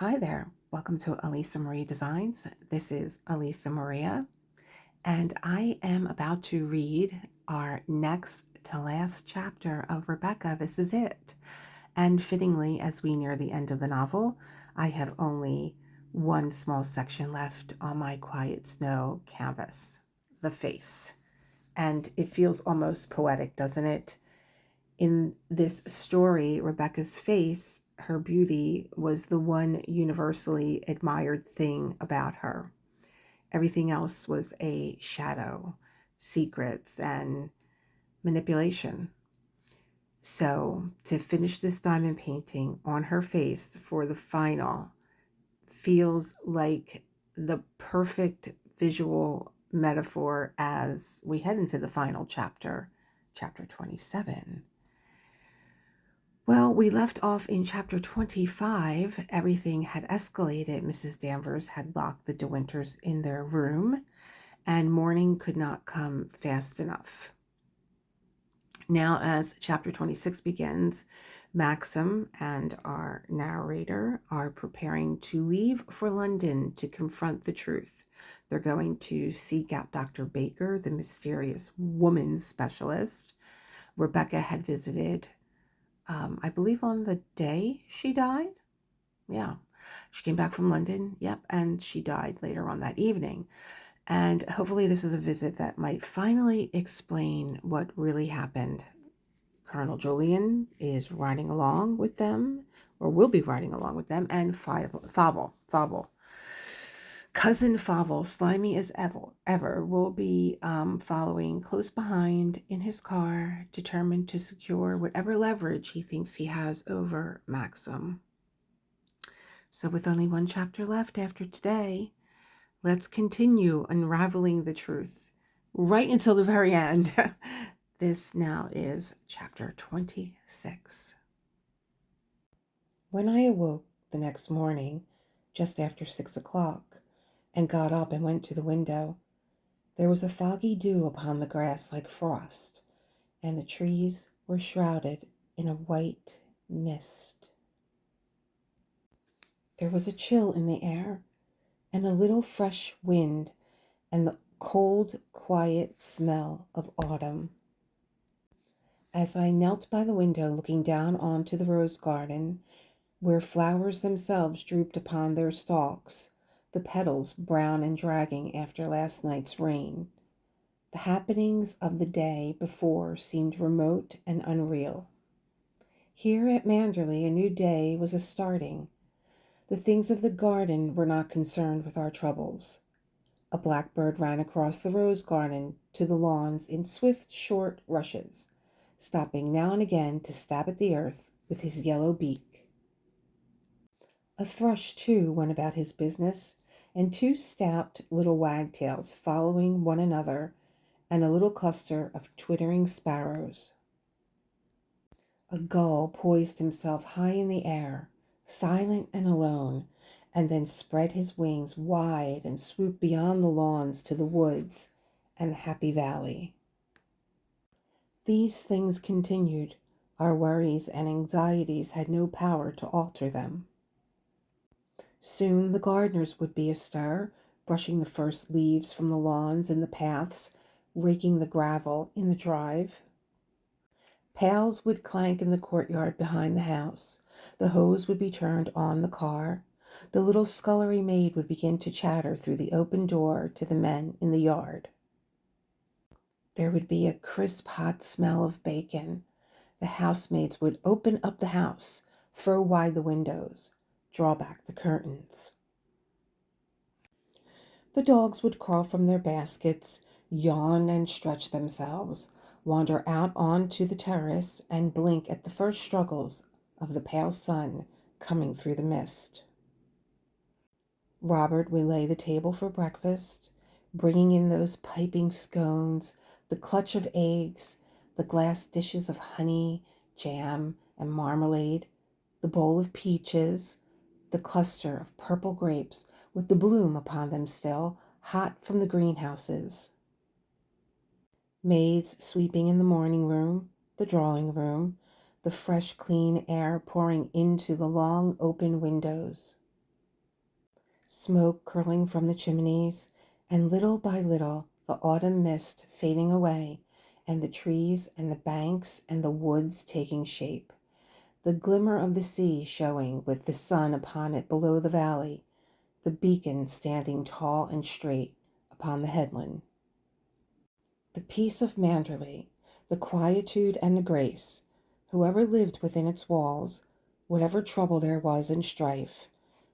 Hi there. Welcome to Elisa Maria Designs. This is Elisa Maria, and I am about to read our next to last chapter of Rebecca. This is it. And fittingly, as we near the end of the novel, I have only one small section left on my Quiet Snow canvas, the face. And it feels almost poetic, doesn't it? In this story, Rebecca's face, her beauty, was the one universally admired thing about her. Everything else was a shadow, secrets, and manipulation. So, to finish this diamond painting on her face for the final feels like the perfect visual metaphor as we head into the final chapter, chapter 27. Well, we left off in chapter 25. Everything had escalated. Mrs. Danvers had locked the De Winters in their room, and morning could not come fast enough. Now, as chapter 26 begins, Maxim and our narrator are preparing to leave for London to confront the truth. They're going to seek out Dr. Baker, the mysterious woman specialist. Rebecca had visited I believe on the day she died. Yeah, she came back from London. Yep, and she died later on that evening. And hopefully this is a visit that might finally explain what really happened. Colonel Julyan is riding along with them, or will be riding along with them, and Favell. Cousin Favell, slimy as ever, will be following close behind in his car, determined to secure whatever leverage he thinks he has over Maxim. So with only one chapter left after today, let's continue unraveling the truth right until the very end. This now is chapter 26. When I awoke the next morning, just after 6 o'clock, and got up and went to the window, there was a foggy dew upon the grass like frost, and the trees were shrouded in a white mist. There was a chill in the air, and a little fresh wind, and the cold, quiet smell of autumn. As I knelt by the window looking down onto the rose garden, where flowers themselves drooped upon their stalks, the petals brown and dragging after last night's rain, the happenings of the day before seemed remote and unreal. Here at Manderley a new day was a starting. The things of the garden were not concerned with our troubles. A blackbird ran across the rose garden to the lawns in swift, short rushes, stopping now and again to stab at the earth with his yellow beak. A thrush, too, went about his business, and two stout little wagtails following one another, and a little cluster of twittering sparrows. A gull poised himself high in the air, silent and alone, and then spread his wings wide and swooped beyond the lawns to the woods and the happy valley. These things continued. Our worries and anxieties had no power to alter them. Soon the gardeners would be astir, brushing the first leaves from the lawns and the paths, raking the gravel in the drive. Pails would clank in the courtyard behind the house. The hose would be turned on the car. The little scullery maid would begin to chatter through the open door to the men in the yard. There would be a crisp, hot smell of bacon. The housemaids would open up the house, throw wide the windows, draw back the curtains. The dogs would crawl from their baskets, yawn and stretch themselves, wander out onto the terrace, and blink at the first struggles of the pale sun coming through the mist. Robert would lay the table for breakfast, bringing in those piping scones, the clutch of eggs, the glass dishes of honey, jam, and marmalade, the bowl of peaches, the cluster of purple grapes with the bloom upon them still, hot from the greenhouses. Maids sweeping in the morning room, the drawing room, the fresh, clean air pouring into the long open windows. smoke curling from the chimneys, and little by little the autumn mist fading away, and the trees and the banks and the woods taking shape, the glimmer of the sea showing with the sun upon it below the valley, the beacon standing tall and straight upon the headland. The peace of Manderley, the quietude and the grace, whoever lived within its walls, whatever trouble there was and strife,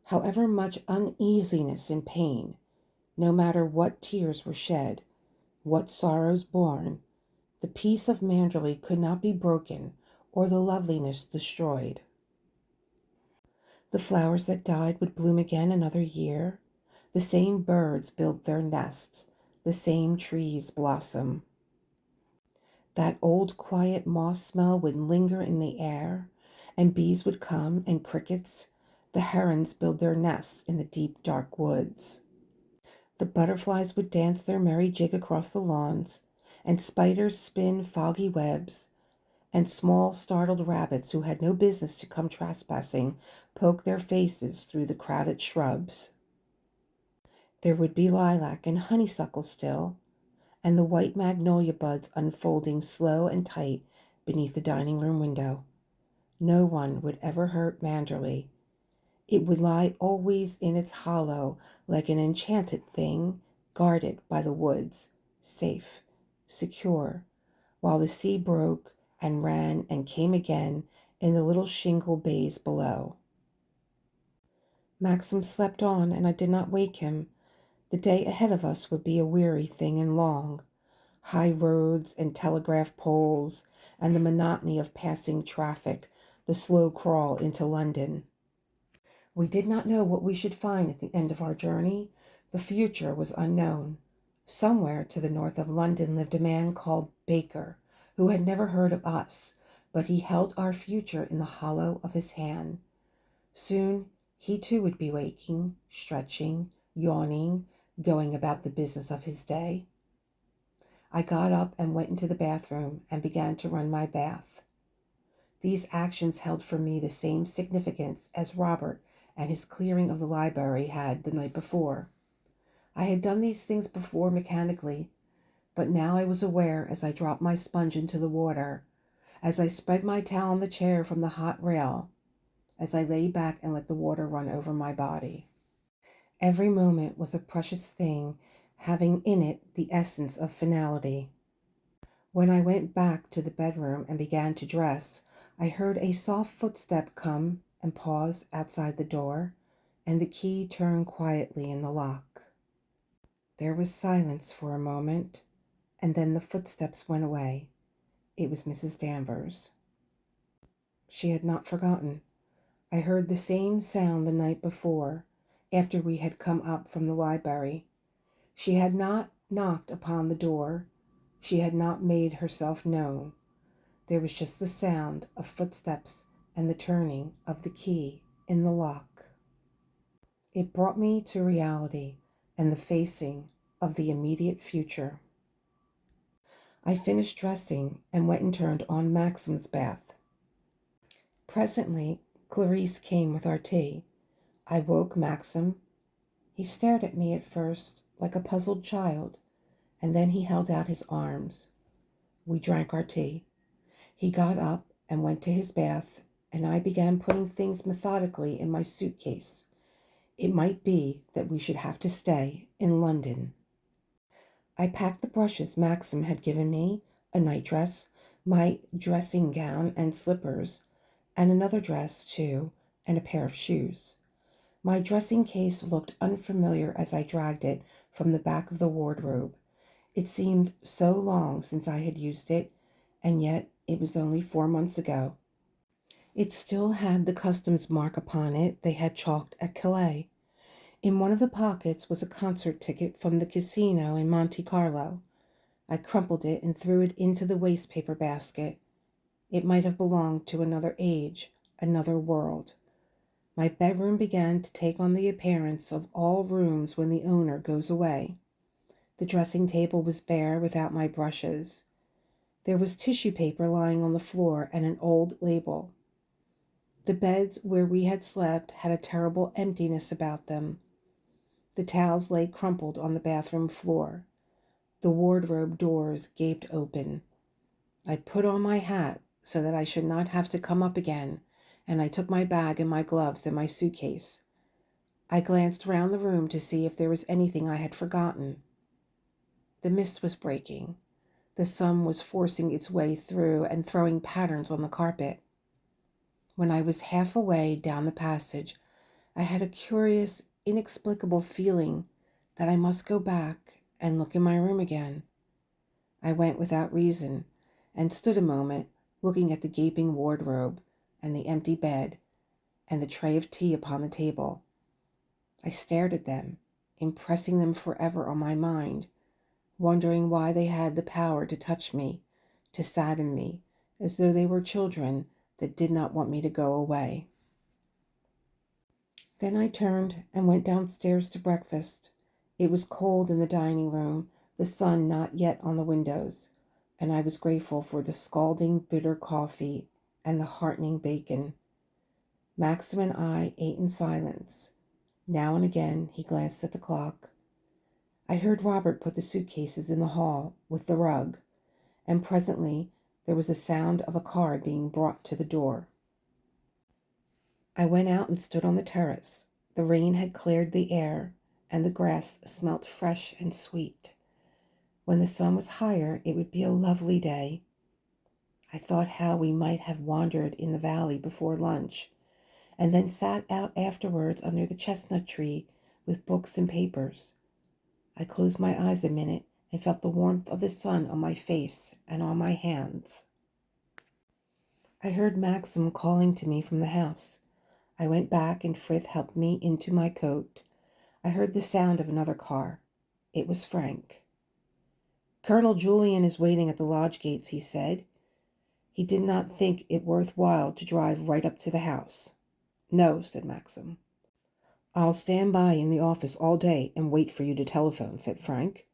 however much uneasiness and pain, no matter what tears were shed, what sorrows borne, the peace of Manderley could not be broken or the loveliness destroyed. The flowers that died would bloom again another year. The same birds build their nests, the same trees blossom. That old quiet moss smell would linger in the air, and bees would come, and crickets. The herons build their nests in the deep dark woods. The butterflies would dance their merry jig across the lawns, and spiders spin foggy webs, and small startled rabbits who had no business to come trespassing poke their faces through the crowded shrubs. There would be lilac and honeysuckle still, and the white magnolia buds unfolding slow and tight beneath the dining room window. No one would ever hurt Manderley. It would lie always in its hollow like an enchanted thing, guarded by the woods, safe, secure, while the sea broke and ran and came again in the little shingle bays below. Maxim slept on, and I did not wake him. The day ahead of us would be a weary thing and long. High roads and telegraph poles, and the monotony of passing traffic, the slow crawl into London. We did not know what we should find at the end of our journey. The future was unknown. Somewhere to the north of London lived a man called Baker, who had never heard of us, but he held our future in the hollow of his hand. Soon he too would be waking, stretching, yawning, going about the business of his day. I got up and went into the bathroom and began to run my bath. These actions held for me the same significance as Robert and his clearing of the library had the night before. I had done these things before mechanically, but now I was aware as I dropped my sponge into the water, as I spread my towel on the chair from the hot rail, as I lay back and let the water run over my body. Every moment was a precious thing, having in it the essence of finality. When I went back to the bedroom and began to dress, I heard a soft footstep come and pause outside the door, and the key turn quietly in the lock. There was silence for a moment, and then the footsteps went away. It was Mrs. Danvers. She had not forgotten. I heard the same sound the night before, after we had come up from the library. She had not knocked upon the door. She had not made herself known. There was just the sound of footsteps and the turning of the key in the lock. It brought me to reality and the facing of the immediate future. I finished dressing and went and turned on Maxim's bath. Presently, Clarice came with our tea. I woke Maxim. He stared at me at first like a puzzled child, and then he held out his arms. We drank our tea. He got up and went to his bath, and I began putting things methodically in my suitcase. It might be that we should have to stay in London. I packed the brushes Maxim had given me, a nightdress, my dressing gown and slippers, and another dress, too, and a pair of shoes. My dressing case looked unfamiliar as I dragged it from the back of the wardrobe. It seemed so long since I had used it, and yet it was only 4 months ago. It still had the customs mark upon it they had chalked at Calais. In one of the pockets was a concert ticket from the casino in Monte Carlo. I crumpled it and threw it into the wastepaper basket. It might have belonged to another age, another world. My bedroom began to take on the appearance of all rooms when the owner goes away. The dressing table was bare without my brushes. There was tissue paper lying on the floor and an old label. The beds where we had slept had a terrible emptiness about them. The towels lay crumpled on the bathroom floor. The wardrobe doors gaped open. I put on my hat so that I should not have to come up again, and I took my bag and my gloves and my suitcase. I glanced round the room to see if there was anything I had forgotten. The mist was breaking. The sun was forcing its way through and throwing patterns on the carpet. When I was half away down the passage, I had a curious, inexplicable feeling that I must go back and look in my room again. I went without reason and stood a moment looking at the gaping wardrobe and the empty bed and the tray of tea upon the table. I stared at them, impressing them forever on my mind, wondering why they had the power to touch me, to sadden me, as though they were children that did not want me to go away. Then I turned and went downstairs to breakfast. It was cold in the dining room, the sun not yet on the windows, and I was grateful for the scalding, bitter coffee and the heartening bacon. Maxim and I ate in silence. Now and again he glanced at the clock. I heard Robert put the suitcases in the hall with the rug, and presently there was a sound of a car being brought to the door. I went out and stood on the terrace. The rain had cleared the air, and the grass smelt fresh and sweet. When the sun was higher, it would be a lovely day. I thought how we might have wandered in the valley before lunch, and then sat out afterwards under the chestnut tree with books and papers. I closed my eyes a minute and felt the warmth of the sun on my face and on my hands. I heard Maxim calling to me from the house. I went back and Frith helped me into my coat. I heard the sound of another car. It was Frank. "Colonel Julyan is waiting at the lodge gates," he said. He did not think it worth while to drive right up to the house. "No," said Maxim. "I'll stand by in the office all day and wait for you to telephone," said Frank.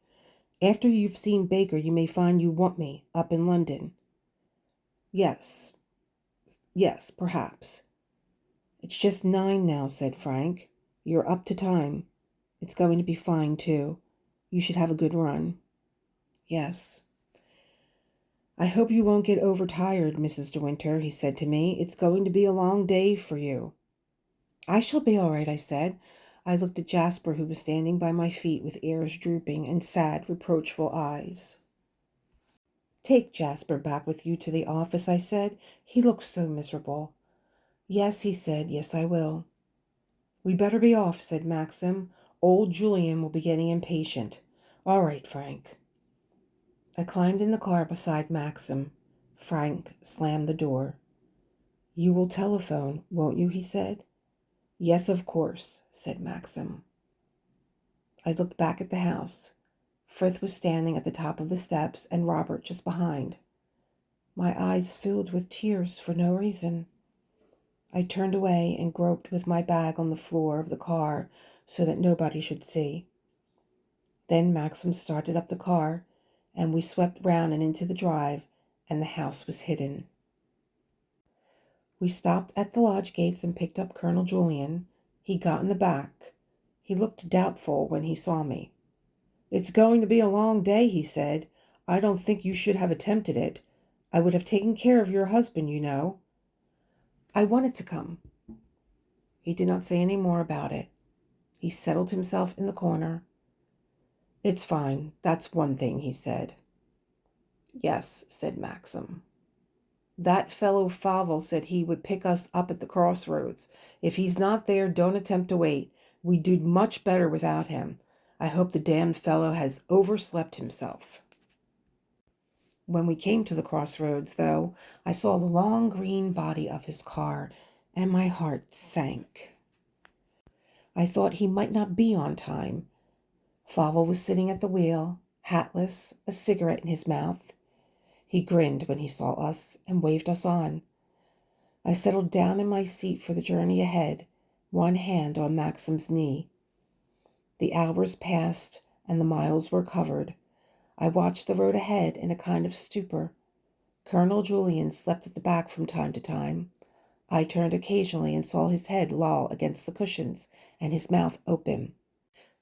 "After you've seen Baker, you may find you want me up in London." Yes, perhaps. "It's just 9 now," said Frank. "You're up to time. It's going to be fine, too. You should have a good run." "Yes." "I hope you won't get overtired, Mrs. De Winter," he said to me. "It's going to be a long day for you." "I shall be all right," I said. I looked at Jasper, who was standing by my feet with ears drooping and sad, reproachful eyes. "Take Jasper back with you to the office," I said. "He looks so miserable." "Yes," he said. "Yes, I will." "We better be off," said Maxim. "Old Julyan will be getting impatient." "All right, Frank." I climbed in the car beside Maxim. Frank slammed the door. "You will telephone, won't you?" he said. "Yes, of course," said Maxim. I looked back at the house. Frith was standing at the top of the steps and Robert just behind. My eyes filled with tears for no reason. I turned away and groped with my bag on the floor of the car so that nobody should see. Then Maxim started up the car, and we swept round and into the drive, and the house was hidden. We stopped at the lodge gates and picked up Colonel Julyan. He got in the back. He looked doubtful when he saw me. "It's going to be a long day," he said. "I don't think you should have attempted it. I would have taken care of your husband, you know." "I wanted to come." He did not say any more about it. He settled himself in the corner. "It's fine. That's one thing," he said. "Yes," said Maxim. "That fellow Favell said he would pick us up at the crossroads. If he's not there, don't attempt to wait. We'd do much better without him. I hope the damned fellow has overslept himself." When we came to the crossroads, though, I saw the long green body of his car, and my heart sank. I thought he might not be on time. Favell was sitting at the wheel, hatless, a cigarette in his mouth. He grinned when he saw us and waved us on. I settled down in my seat for the journey ahead, one hand on Maxim's knee. The hours passed and the miles were covered. I watched the road ahead in a kind of stupor. Colonel Julyan slept at the back from time to time. I turned occasionally and saw his head loll against the cushions and his mouth open.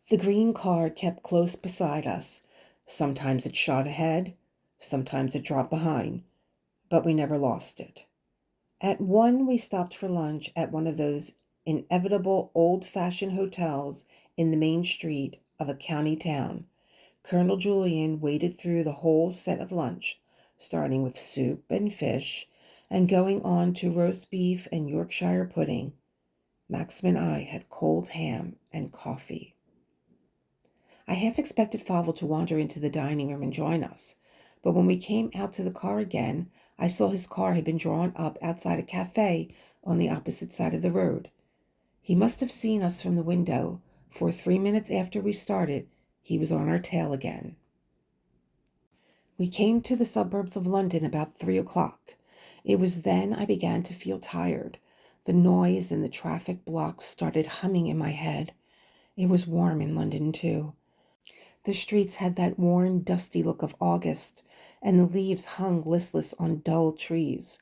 The green car kept close beside us. Sometimes it shot ahead, sometimes it dropped behind, but we never lost it. At 1, we stopped for lunch at one of those inevitable old-fashioned hotels in the main street of a county town. Colonel Julyan waded through the whole set of lunch, starting with soup and fish, and going on to roast beef and Yorkshire pudding. Maxim and I had cold ham and coffee. I half expected Favell to wander into the dining room and join us, but when we came out to the car again, I saw his car had been drawn up outside a cafe on the opposite side of the road. He must have seen us from the window, for 3 minutes after we started, he was on our tail again. We came to the suburbs of London about 3 o'clock. It was then I began to feel tired. The noise and the traffic blocks started humming in my head. It was warm in London, too. The streets had that worn, dusty look of August, and the leaves hung listless on dull trees.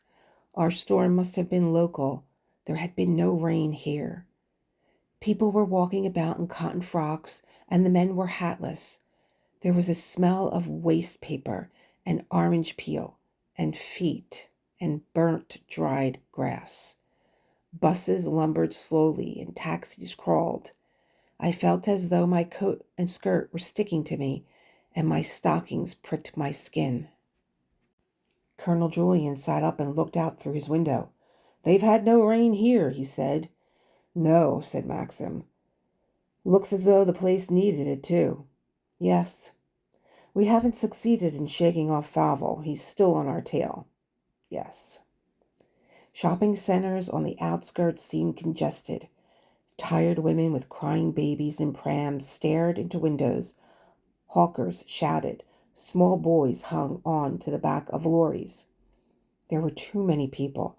Our store must have been local. There had been no rain here. People were walking about in cotton frocks, and the men were hatless. There was a smell of waste paper and orange peel and feet and burnt, dried grass. Buses lumbered slowly and taxis crawled. I felt as though my coat and skirt were sticking to me, and my stockings pricked my skin. Colonel Julyan sat up and looked out through his window. "They've had no rain here," he said. "No," said Maxim. "Looks as though the place needed it, too." "Yes. We haven't succeeded in shaking off Favell. He's still on our tail." "Yes." Shopping centers on the outskirts seemed congested. Tired women with crying babies in prams stared into windows. Hawkers shouted. Small boys hung on to the back of lorries. There were too many people,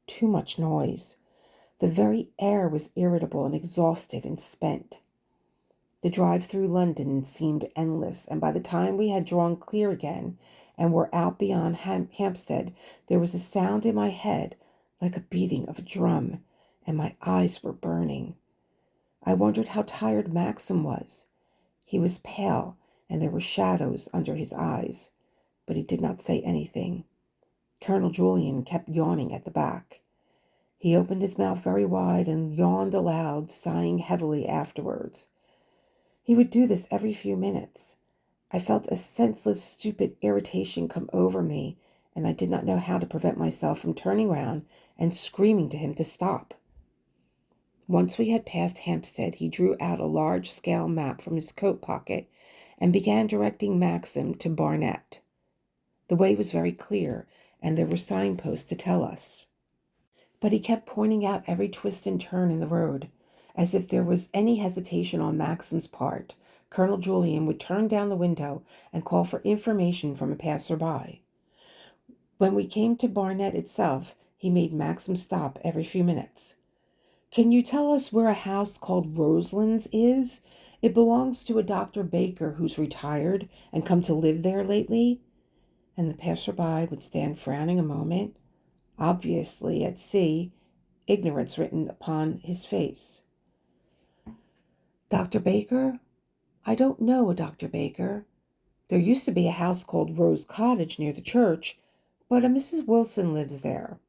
too much noise. The very air was irritable and exhausted and spent. The drive through London seemed endless, and by the time we had drawn clear again and were out beyond Hampstead, there was a sound in my head like a beating of a drum, and my eyes were burning. I wondered how tired Maxim was. He was pale, and there were shadows under his eyes, but he did not say anything. Colonel Julyan kept yawning at the back. He opened his mouth very wide and yawned aloud, sighing heavily afterwards. He would do this every few minutes. I felt a senseless, stupid irritation come over me, and I did not know how to prevent myself from turning round and screaming to him to stop. Once we had passed Hampstead, he drew out a large-scale map from his coat pocket and began directing Maxim to Barnet. The way was very clear, and there were signposts to tell us. But he kept pointing out every twist and turn in the road. As if there was any hesitation on Maxim's part, Colonel Julyan would turn down the window and call for information from a passer-by. When we came to Barnet itself, he made Maxim stop every few minutes. "Can you tell us where a house called Roselands is? It belongs to a Dr. Baker who's retired and come to live there lately." And the passer-by would stand frowning a moment, obviously at sea, ignorance written upon his face. "Dr. Baker? I don't know a Dr. Baker. There used to be a house called Rose Cottage near the church, but a Mrs. Wilson lives there."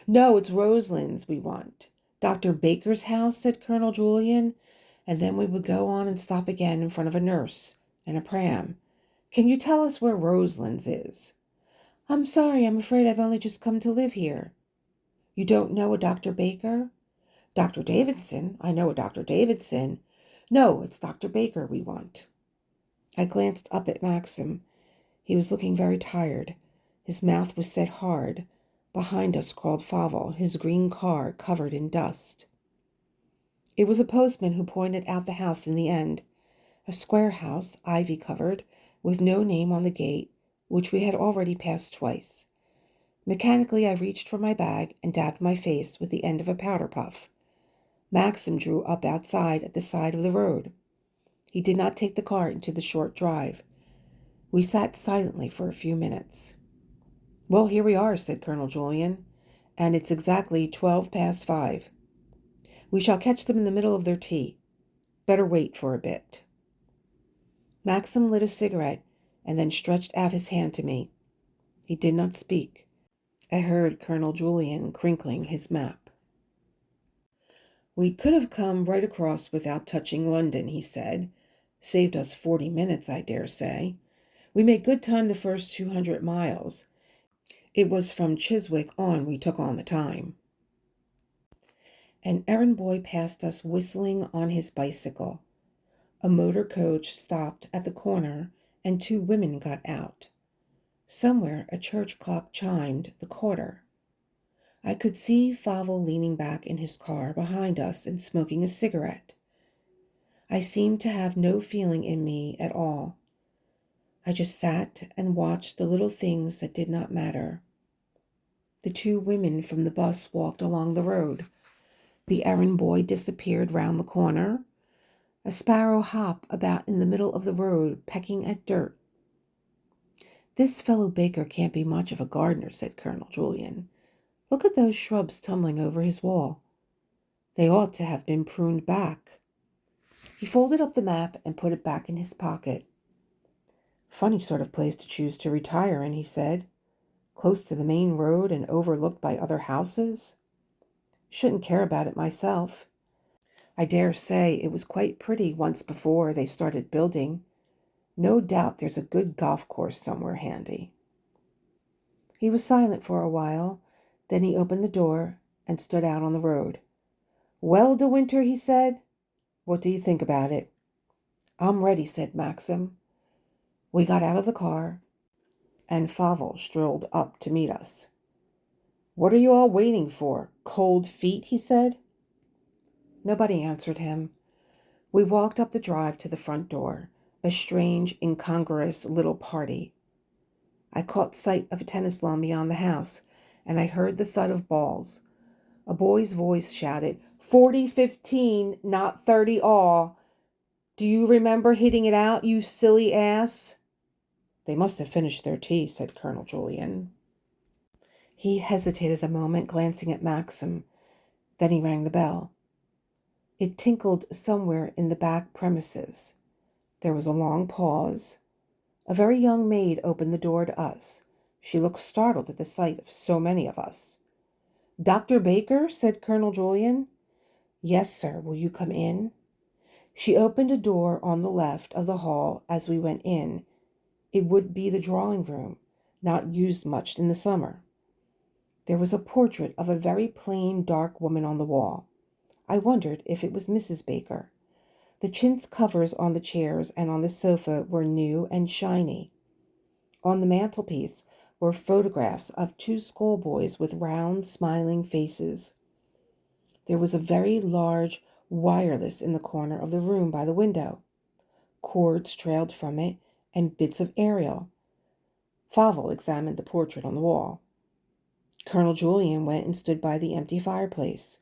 "No, it's Roselands we want. Dr. Baker's house," said Colonel Julyan, and then we would go on and stop again in front of a nurse and a pram. "Can you tell us where Roselands is?" "I'm sorry, I'm afraid I've only just come to live here." "You don't know a Dr. Baker?" "Dr. Davidson? I know a Dr. Davidson." "No, it's Dr. Baker we want." I glanced up at Maxim. He was looking very tired. His mouth was set hard. Behind us crawled Favell, his green car covered in dust. It was a postman who pointed out the house in the end. A square house, ivy-covered, with no name on the gate, which we had already passed twice. Mechanically, I reached for my bag and dabbed my face with the end of a powder puff. Maxim drew up outside at the side of the road. He did not take the car into the short drive. We sat silently for a few minutes. "Well, here we are," said Colonel Julyan, "and it's exactly 5:12. We shall catch them in the middle of their tea." Better wait for a bit." Maxim lit a cigarette and then stretched out his hand to me. He did not speak. I heard Colonel Julyan crinkling his map. "We could have come right across without touching London," he said. "Saved us 40 minutes, I dare say. We made good time the first 200 miles. It was from Chiswick on we took on the time." An errand boy passed us whistling on his bicycle. A motor coach stopped at the corner and 2 women got out. Somewhere a church clock chimed the quarter. I could see Favell leaning back in his car behind us and smoking a cigarette. I seemed to have no feeling in me at all. I just sat and watched the little things that did not matter. The 2 women from the bus walked along the road. The errand boy disappeared round the corner. A sparrow hopped about in the middle of the road, pecking at dirt. "This fellow Baker can't be much of a gardener," said Colonel Julyan. "Look at those shrubs tumbling over his wall. They ought to have been pruned back." He folded up the map and put it back in his pocket. "Funny sort of place to choose to retire in," he said. "Close to the main road and overlooked by other houses. Shouldn't care about it myself. I dare say it was quite pretty once before they started building. No doubt there's a good golf course somewhere handy." He was silent for a while. Then he opened the door and stood out on the road. "Well, De Winter," he said, "what do you think about it?" "I'm ready," said Maxim. We got out of the car, and Favell strolled up to meet us. "What are you all waiting for? Cold feet?" he said. Nobody answered him. We walked up the drive to the front door, a strange, incongruous little party. I caught sight of a tennis lawn beyond the house, and I heard the thud of balls. A boy's voice shouted, 40-15, not 30 all. Do you remember hitting it out, you silly ass? They must have finished their tea, said Colonel Julyan. He hesitated a moment, glancing at Maxim. Then he rang the bell. It tinkled somewhere in the back premises. There was a long pause. A very young maid opened the door to us. She looked startled at the sight of so many of us. Dr. Baker, said Colonel Julyan. Yes, sir. Will you come in? She opened a door on the left of the hall as we went in. It would be the drawing room, not used much in the summer. There was a portrait of a very plain, dark woman on the wall. I wondered if it was Mrs. Baker. The chintz covers on the chairs and on the sofa were new and shiny. On the mantelpiece were photographs of two schoolboys with round, smiling faces. There was a very large wireless in the corner of the room by the window. Cords trailed from it and bits of aerial. Favell examined the portrait on the wall. Colonel Julyan went and stood by the empty fireplace.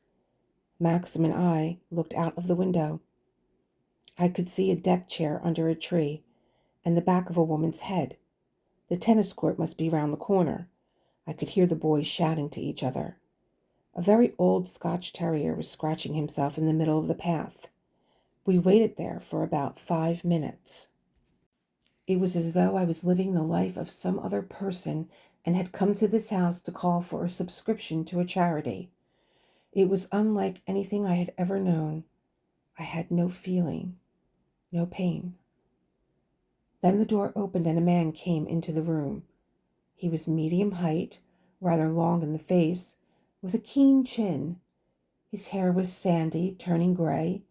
Maxim and I looked out of the window. I could see a deck chair under a tree and the back of a woman's head. The tennis court must be round the corner. I could hear the boys shouting to each other. A very old Scotch terrier was scratching himself in the middle of the path. We waited there for about 5 minutes. It was as though I was living the life of some other person and had come to this house to call for a subscription to a charity. It was unlike anything I had ever known. I had no feeling, no pain. Then the door opened and a man came into the room. He was medium height, rather long in the face, with a keen chin. His hair was sandy, turning gray.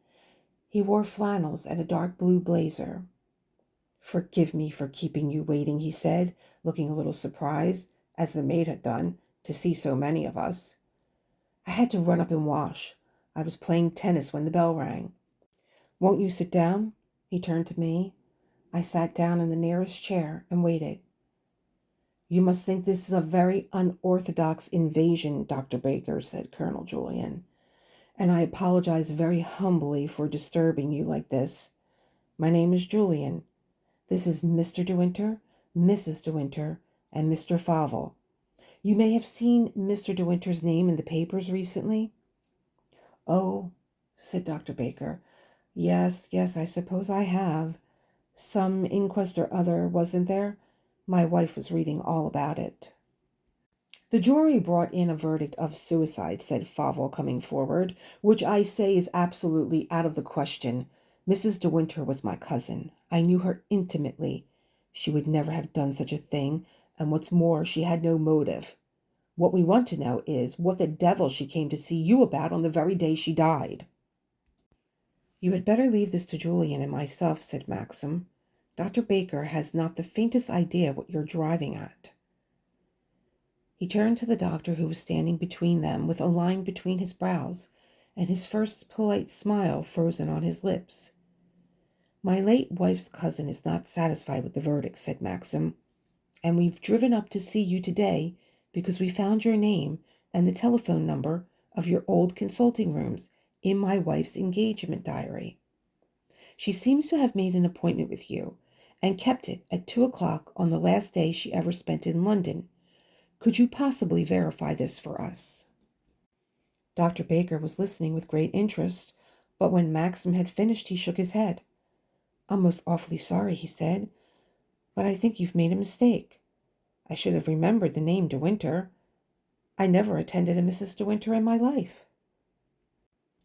He wore flannels and a dark blue blazer. Forgive me for keeping you waiting, he said, looking a little surprised, as the maid had done, to see so many of us. I had to run up and wash. I was playing tennis when the bell rang. Won't you sit down? He turned to me. I sat down in the nearest chair and waited. You must think this is a very unorthodox invasion, Dr. Baker, said Colonel Julyan, and I apologize very humbly for disturbing you like this. My name is Julyan. This is Mr. De Winter, Mrs. De Winter, and Mr. Favell. You may have seen Mr. De Winter's name in the papers recently. Oh, said Dr. Baker, Yes, I suppose I have. Some inquest or other, wasn't there? My wife was reading all about it. The jury brought in a verdict of suicide, said Favell, coming forward, which I say is absolutely out of the question. Mrs. De Winter was my cousin. I knew her intimately. She would never have done such a thing, and what's more, she had no motive. What we want to know is what the devil she came to see you about on the very day she died. You had better leave this to Julyan and myself, said Maxim. Dr. Baker has not the faintest idea what you're driving at. He turned to the doctor, who was standing between them with a line between his brows and his first polite smile frozen on his lips. My late wife's cousin is not satisfied with the verdict, said Maxim, and we've driven up to see you today because we found your name and the telephone number of your old consulting rooms in my wife's engagement diary. She seems to have made an appointment with you and kept it at 2 o'clock on the last day she ever spent in London. Could you possibly verify this for us? Dr. Baker was listening with great interest, but when Maxim had finished, he shook his head. I'm most awfully sorry, he said, but I think you've made a mistake. I should have remembered the name De Winter. I never attended a Mrs. De Winter in my life.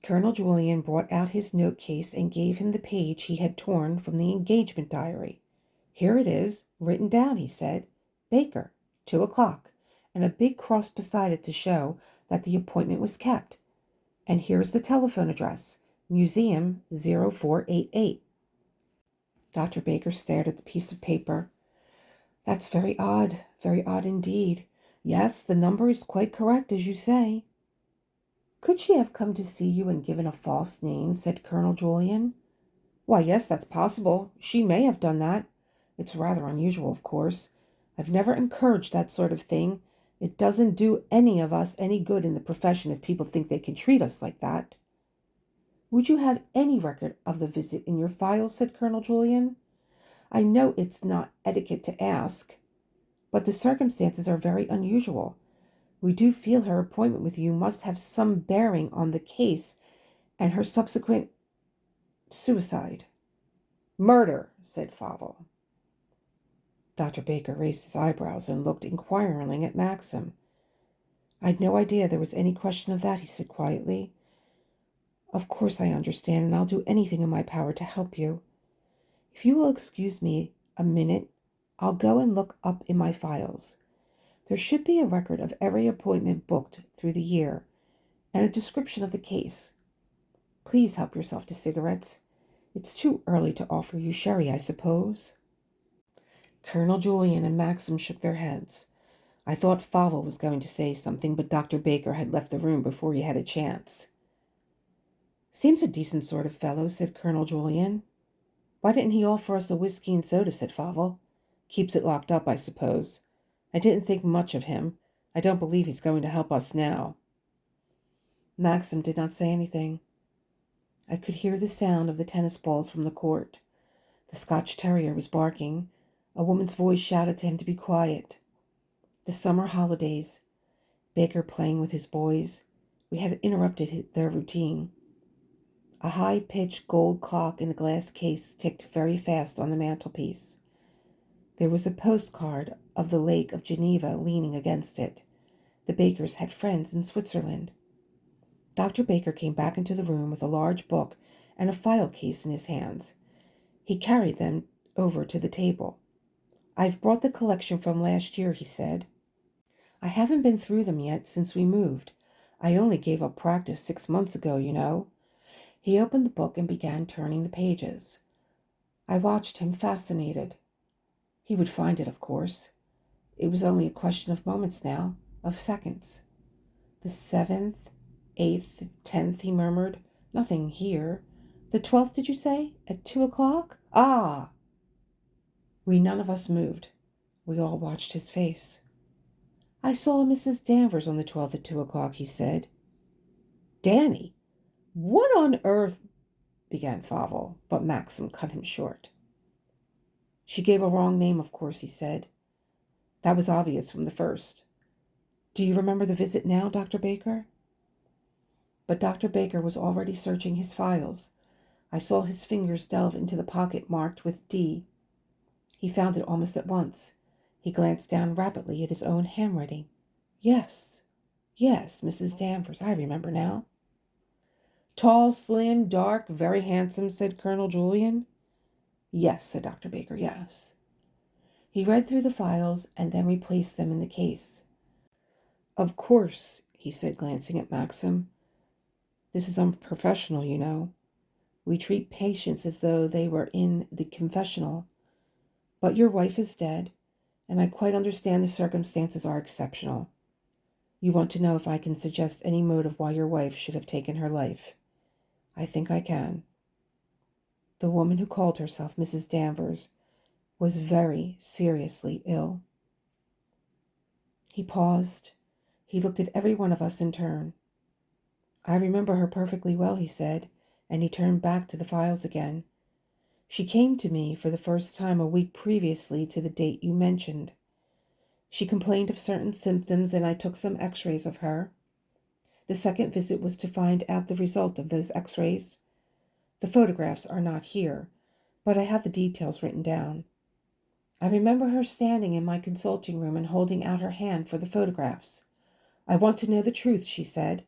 Colonel Julyan brought out his note case and gave him the page he had torn from the engagement diary. Here it is, written down, he said. Baker, 2 o'clock, and a big cross beside it to show that the appointment was kept. And here is the telephone address, Museum 0488. Dr. Baker stared at the piece of paper. That's very odd indeed. Yes, the number is quite correct, as you say. Could she have come to see you and given a false name? Said Colonel Julyan. Why, yes, that's possible. She may have done that. It's rather unusual, of course. I've never encouraged that sort of thing. It doesn't do any of us any good in the profession if people think they can treat us like that. Would you have any record of the visit in your files? Said Colonel Julyan. I know it's not etiquette to ask, but the circumstances are very unusual. We do feel her appointment with you must have some bearing on the case and her subsequent suicide. Murder, said Favell. Dr. Baker raised his eyebrows and looked inquiringly at Maxim. I'd no idea there was any question of that, he said quietly. Of course I understand, and I'll do anything in my power to help you. If you will excuse me a minute, I'll go and look up in my files. There should be a record of every appointment booked through the year, and a description of the case. Please help yourself to cigarettes. It's too early to offer you sherry, I suppose. Colonel Julyan and Maxim shook their heads. I thought Favell was going to say something, but Dr. Baker had left the room before he had a chance. Seems a decent sort of fellow, said Colonel Julyan. Why didn't he offer us a whiskey and soda, said Favell. Keeps it locked up, I suppose. I didn't think much of him. I don't believe he's going to help us now. Maxim did not say anything. I could hear the sound of the tennis balls from the court. The Scotch terrier was barking. A woman's voice shouted to him to be quiet. The summer holidays. Baker playing with his boys. We had interrupted their routine. A high-pitched gold clock in a glass case ticked very fast on the mantelpiece. There was a postcard of the Lake of Geneva leaning against it. The Bakers had friends in Switzerland. Dr. Baker came back into the room with a large book and a file case in his hands. He carried them over to the table. I've brought the collection from last year, he said. I haven't been through them yet since we moved. I only gave up practice 6 months ago, you know. He opened the book and began turning the pages. I watched him fascinated. He would find it, of course. It was only a question of moments now, of seconds. The 7th, 8th, 10th, he murmured. Nothing here. The 12th, did you say? At 2 o'clock? Ah! We none of us moved. We all watched his face. I saw Mrs. Danvers on the 12th at 2 o'clock, he said. Danny? What on earth? Began Favell, but Maxim cut him short. She gave a wrong name, of course, he said. That was obvious from the first. Do you remember the visit now, Dr. Baker? But Dr. Baker was already searching his files. I saw his fingers delve into the pocket marked with D. He found it almost at once. He glanced down rapidly at his own handwriting. Yes, Mrs. Danvers, I remember now. Tall, slim, dark, very handsome, said Colonel Julyan. Yes, said Dr. Baker, yes. He read through the files and then replaced them in the case. Of course, he said, glancing at Maxim. This is unprofessional, you know. We treat patients as though they were in the confessional. But your wife is dead, and I quite understand the circumstances are exceptional. You want to know if I can suggest any motive why your wife should have taken her life. I think I can. The woman who called herself Mrs. Danvers was very seriously ill. He paused. He looked at every one of us in turn. I remember her perfectly well, he said, and he turned back to the files again. She came to me for the first time a week previously to the date you mentioned. She complained of certain symptoms, and I took some x-rays of her. The second visit was to find out the result of those x-rays. The photographs are not here, but I have the details written down. I remember her standing in my consulting room and holding out her hand for the photographs. I want to know the truth, she said.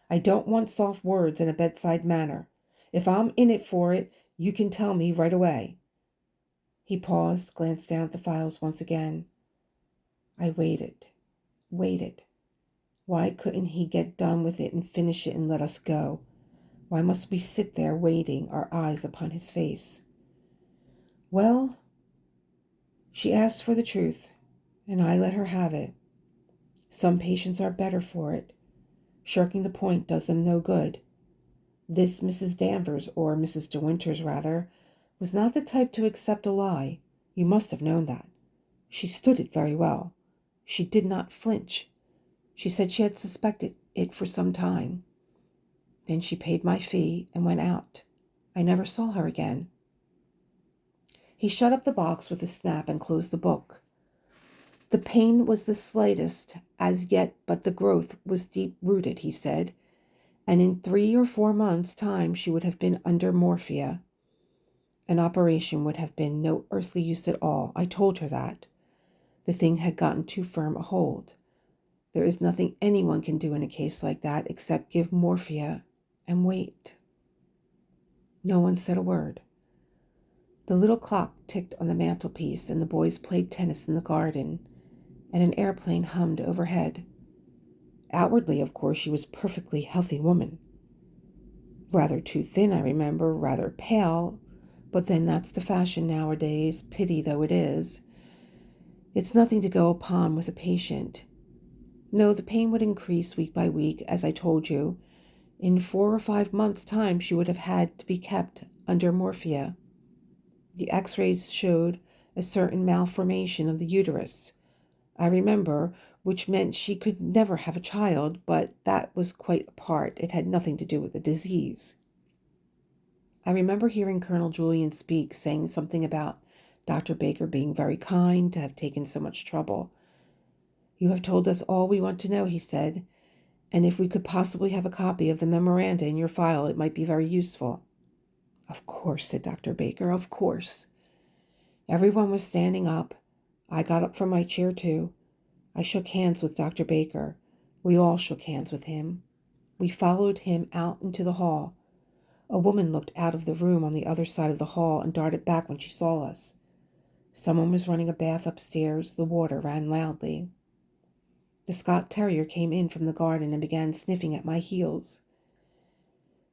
I don't want soft words and a bedside manner. If I'm in it for it, you can tell me right away. He paused, glanced down at the files once again. I waited. Why couldn't he get done with it and finish it and let us go? Why must we sit there waiting, our eyes upon his face? Well, she asked for the truth, and I let her have it. Some patients are better for it. Shirking the point does them no good. This Mrs. Danvers, or Mrs. De Winters rather, was not the type to accept a lie. You must have known that. She stood it very well. She did not flinch. She said she had suspected it for some time. Then she paid my fee and went out. I never saw her again. He shut up the box with a snap and closed the book. The pain was the slightest as yet, but the growth was deep-rooted, he said, and in 3 or 4 months' time she would have been under morphia. An operation would have been no earthly use at all. I told her that. The thing had gotten too firm a hold. There is nothing anyone can do in a case like that except give morphia and wait. No one said a word. The little clock ticked on the mantelpiece, and the boys played tennis in the garden, and an airplane hummed overhead. Outwardly, of course, she was a perfectly healthy woman. Rather too thin, I remember, rather pale, but then that's the fashion nowadays, pity though it is. It's nothing to go upon with a patient. No, the pain would increase week by week, as I told you. In 4 or 5 months' time, she would have had to be kept under morphia. The x-rays showed a certain malformation of the uterus, I remember, which meant she could never have a child, but that was quite apart. It had nothing to do with the disease. I remember hearing Colonel Julyan speak, saying something about Dr. Baker being very kind to have taken so much trouble. You have told us all we want to know, he said, and if we could possibly have a copy of the memoranda in your file, it might be very useful. Of course, said Dr. Baker, of course. Everyone was standing up. I got up from my chair, too. I shook hands with Dr. Baker. We all shook hands with him. We followed him out into the hall. A woman looked out of the room on the other side of the hall and darted back when she saw us. Someone was running a bath upstairs. The water ran loudly. The Scott Terrier came in from the garden and began sniffing at my heels.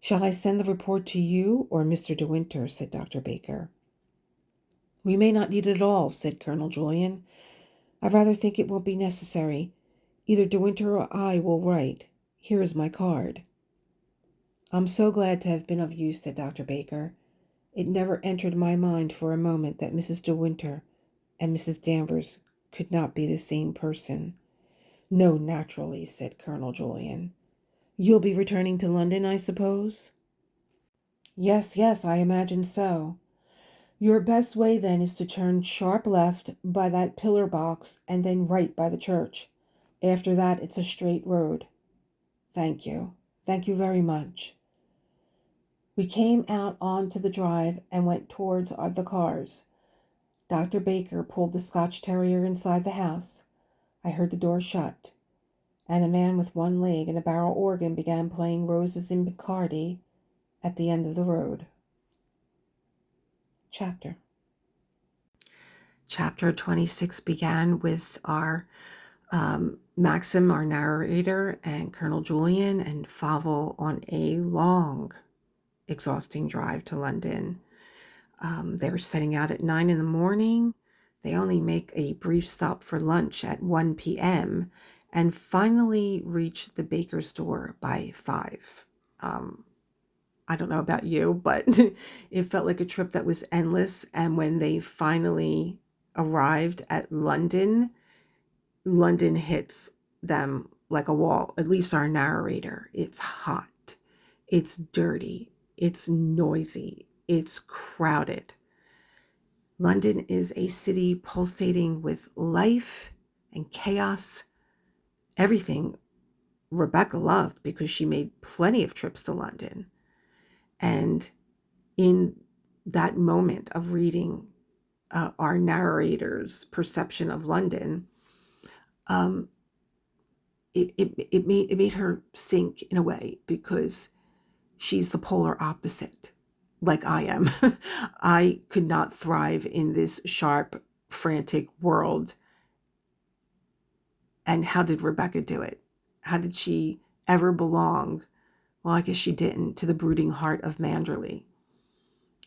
Shall I send the report to you or Mr. De Winter? Said Dr. Baker. We may not need it at all, said Colonel Julyan. I rather think it won't be necessary. Either De Winter or I will write. Here is my card. I'm so glad to have been of use, said Dr. Baker. It never entered my mind for a moment that Mrs. De Winter and Mrs. Danvers could not be the same person. No, naturally, said Colonel Julyan. You'll be returning to London, I suppose? Yes, I imagine so. Your best way, then, is to turn sharp left by that pillar box and then right by the church. After that, it's a straight road. Thank you. Thank you very much. We came out onto the drive and went towards the cars. Dr. Baker pulled the Scotch Terrier inside the house. I heard the door shut, and a man with one leg and a barrel organ began playing Roses in Bacardi at the end of the road. Chapter 26 began with our Maxim, our narrator, and Colonel Julyan and Favell on a long, exhausting drive to London. They were setting out at 9 in the morning. They only make a brief stop for lunch at 1 p.m. and finally reach the baker's door by 5. I don't know about you, but it felt like a trip that was endless. And when they finally arrived at London, London hits them like a wall, at least our narrator. It's hot, it's dirty, it's noisy, it's crowded. London is a city pulsating with life and chaos. Everything Rebecca loved because she made plenty of trips to London. And in that moment of reading our narrator's perception of London, it made her sink in a way, because she's the polar opposite, like I am. I could not thrive in this sharp, frantic world. And how did Rebecca do it? How did she ever belong? Well, I guess she didn't, to the brooding heart of Manderley.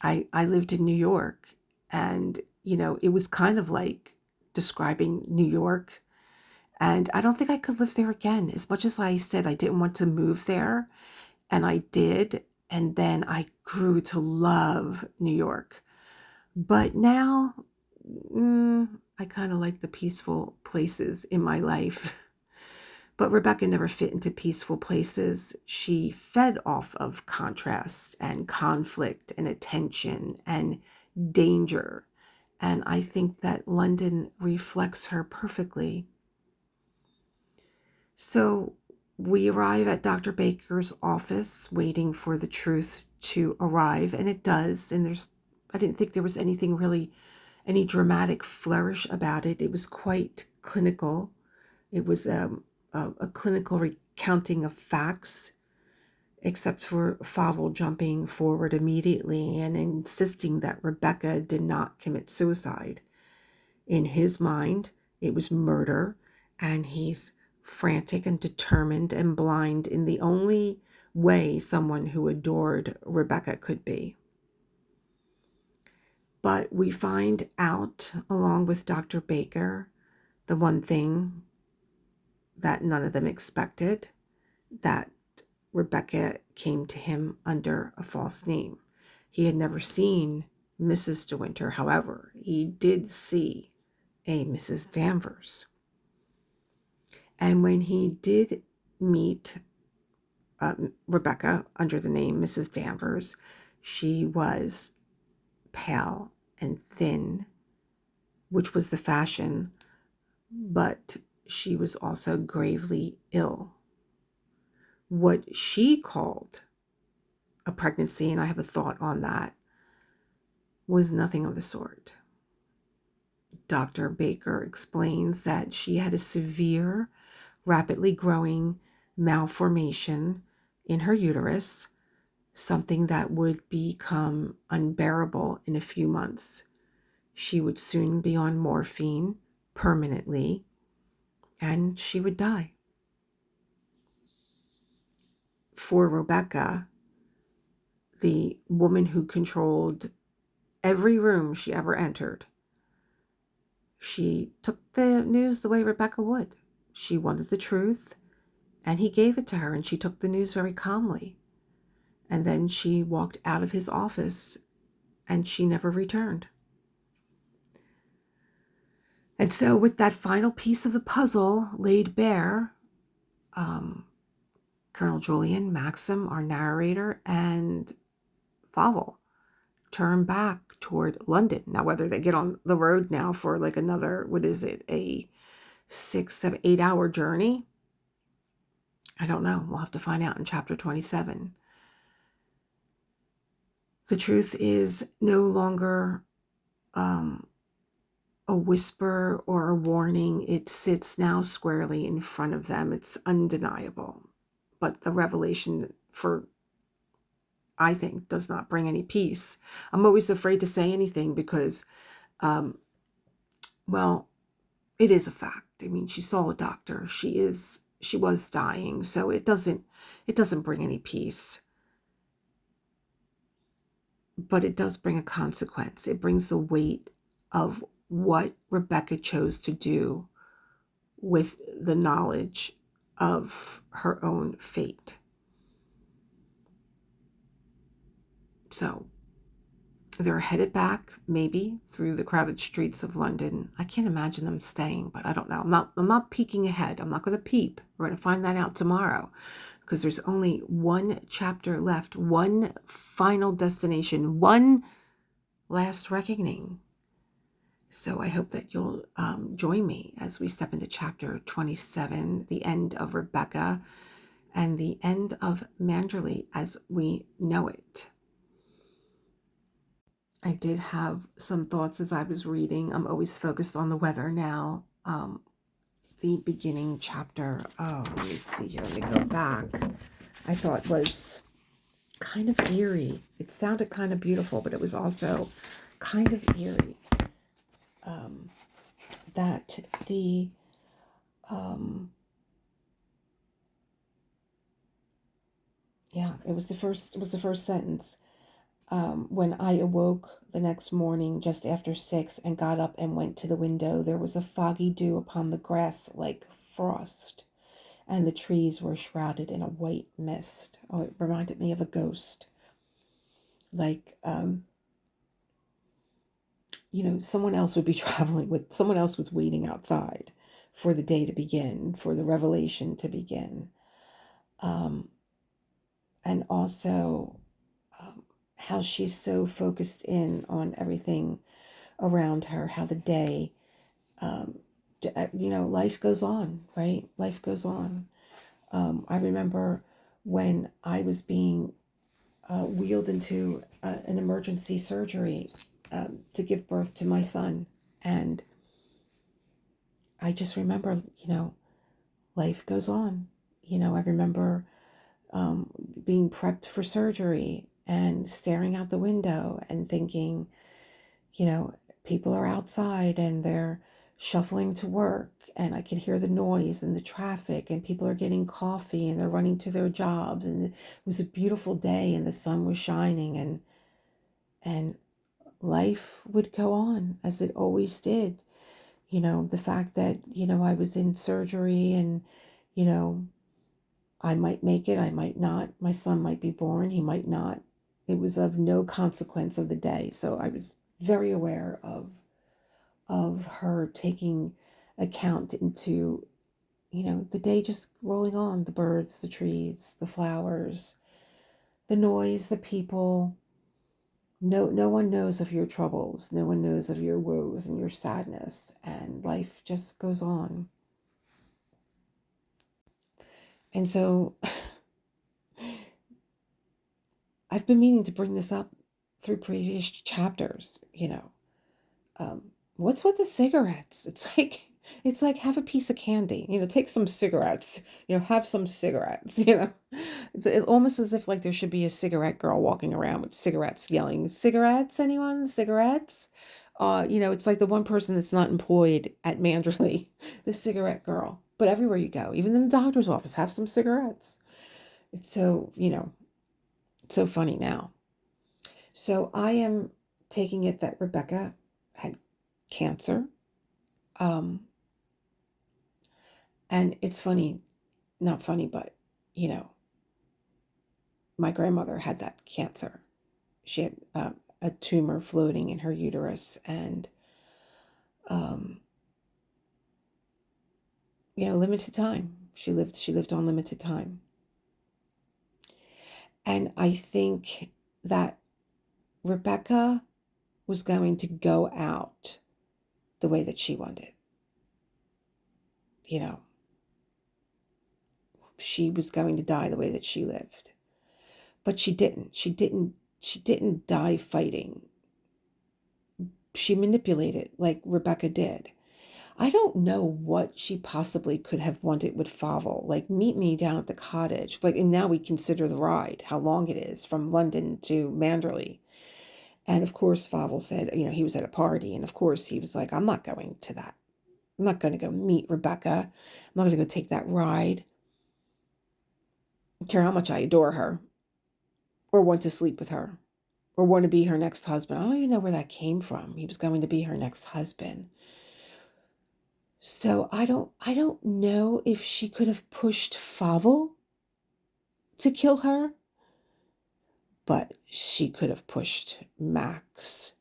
I lived in New York, and, it was kind of like describing New York. And I don't think I could live there again. As much as I said I didn't want to move there, and I did, and then I grew to love New York. But now, I kind of like the peaceful places in my life. But Rebecca never fit into peaceful places. She fed off of contrast and conflict and attention and danger. And I think that London reflects her perfectly. So we arrive at Dr. Baker's office, waiting for the truth to arrive, and it does. And I didn't think there was anything really, any dramatic flourish about it. It was quite clinical. It was a clinical recounting of facts, except for Favell jumping forward immediately and insisting that Rebecca did not commit suicide. In his mind, it was murder, and he's frantic and determined and blind in the only way someone who adored Rebecca could be. But we find out, along with Dr. Baker, the one thing that none of them expected, that Rebecca came to him under a false name. He had never seen Mrs. De Winter. However, he did see a Mrs. Danvers. And when he did meet Rebecca under the name Mrs. Danvers, she was pale and thin, which was the fashion, but she was also gravely ill. What she called a pregnancy, and I have a thought on that, was nothing of the sort. Dr. Baker explains that she had a severe, rapidly growing malformation in her uterus, something that would become unbearable in a few months. She would soon be on morphine permanently, and she would die. For Rebecca, the woman who controlled every room she ever entered, she took the news the way Rebecca would. She wanted the truth, and he gave it to her, and she took the news very calmly. And then she walked out of his office, and she never returned. And so with that final piece of the puzzle laid bare, Colonel Julyan, Maxim, our narrator, and Favell turn back toward London. Now, whether they get on the road now for like another, a 6, 7, 8 hour journey, I don't know. We'll have to find out in chapter 27. The truth is no longer a whisper or a warning. It sits now squarely in front of them. It's undeniable. But the revelation, I think, does not bring any peace. I'm always afraid to say anything because, well, it is a fact. I mean, she saw a doctor. She was dying, so it doesn't bring any peace. But it does bring a consequence. It brings the weight of what Rebecca chose to do with the knowledge of her own fate. So they're headed back, maybe through the crowded streets of London. I can't imagine them staying, but I don't know. I'm not peeking ahead. I'm not going to peep. We're going to find that out tomorrow, because there's only one chapter left, one final destination, one last reckoning. So I hope that you'll join me as we step into chapter 27, the end of Rebecca and the end of Manderley as we know it. I did have some thoughts as I was reading. I'm always focused on the weather now. The beginning chapter, let me see here, let me go back, I thought was kind of eerie. It sounded kind of beautiful, but it was also kind of eerie. That the it was the first sentence. When I awoke the next morning just after 6 and got up and went to the window, there was a foggy dew upon the grass like frost, and the trees were shrouded in a white mist. Oh, it reminded me of a ghost. Like, someone else would be someone else was waiting outside for the day to begin, for the revelation to begin. And also how she's so focused in on everything around her, how the day, life goes on, right? Life goes on. I remember when I was being wheeled into an emergency surgery to give birth to my son. And I just remember, life goes on. I remember being prepped for surgery and staring out the window and thinking, people are outside and they're shuffling to work, and I can hear the noise and the traffic, and people are getting coffee and they're running to their jobs, and it was a beautiful day and the sun was shining, and life would go on as it always did. The fact that, I was in surgery and, I might make it, I might not. My son might be born, he might not. It was of no consequence of the day. So I was very aware of her taking account into, the day just rolling on, the birds, the trees, the flowers, the noise, the people. No one knows of your troubles. No one knows of your woes and your sadness, and life just goes on. And so I've been meaning to bring this up through previous chapters, what's with the cigarettes? It's like have a piece of candy, take some cigarettes, have some cigarettes, almost as if like there should be a cigarette girl walking around with cigarettes yelling, cigarettes, anyone, cigarettes? It's like the one person that's not employed at Manderley, the cigarette girl. But everywhere you go, even in the doctor's office, have some cigarettes. It's so, so funny now. So I am taking it that Rebecca had cancer. And it's funny, not funny, but, my grandmother had that cancer. She had a tumor floating in her uterus, and, limited time. She lived on limited time. And I think that Rebecca was going to go out the way that she wanted. She was going to die the way that she lived. But she didn't. She she didn't die fighting. She manipulated like Rebecca did. I don't know what she possibly could have wanted with Favell. Like, meet me down at the cottage. Like, and now we consider the ride, how long it is from London to Manderley. And of course, Favell said, he was at a party. And of course, he was like, I'm not going to that. I'm not going to go meet Rebecca. I'm not going to go take that ride. I don't care how much I adore her or want to sleep with her or want to be her next husband. I don't even know where that came from. He was going to be her next husband. So I don't know if she could have pushed Favell to kill her, but she could have pushed Max,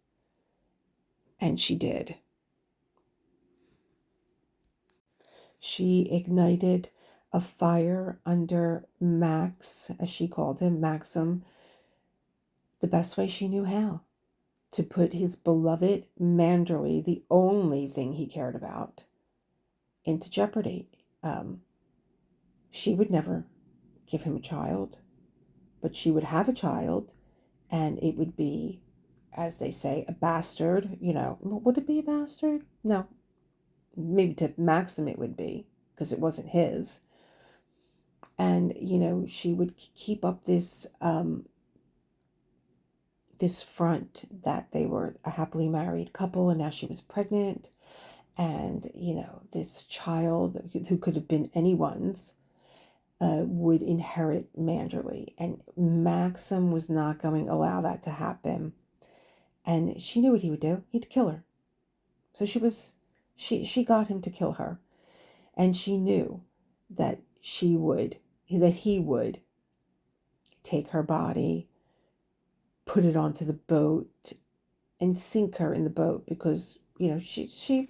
and she did. She ignited a fire under Max, as she called him, Maxim, the best way she knew how, to put his beloved Manderley, the only thing he cared about, into jeopardy. She would never give him a child, but she would have a child, and it would be, as they say, a bastard. Would it be a bastard? No. Maybe to Maxim it would be, because it wasn't his. And, she would keep up this front that they were a happily married couple, and now she was pregnant. And, this child, who could have been anyone's, would inherit Manderley. And Maxim was not going to allow that to happen. And she knew what he would do. He'd kill her. So she got him to kill her. And she knew that he would take her body, put it onto the boat, and sink her in the boat, because, she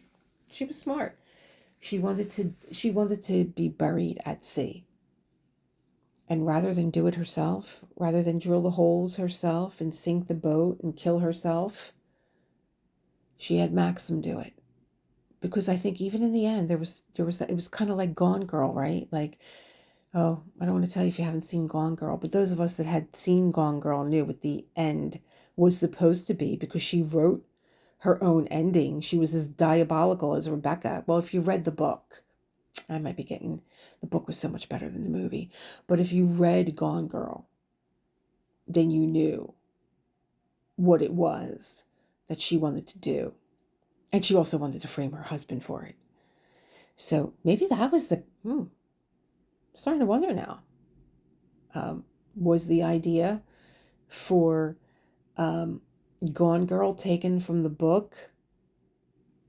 was smart. She wanted to be buried at sea. And rather than do it herself, rather than drill the holes herself and sink the boat and kill herself, she had Maxim do it. Because I think even in the end, there was that, it was kind of like Gone Girl, right? Like, oh, I don't want to tell you if you haven't seen Gone Girl, but those of us that had seen Gone Girl knew what the end was supposed to be, because she wrote her own ending. She was as diabolical as Rebecca. Well, if you read the book, the book was so much better than the movie. But if you read Gone Girl, then you knew what it was that she wanted to do. And she also wanted to frame her husband for it. So maybe that was starting to wonder now. Was the idea for Gone Girl taken from the book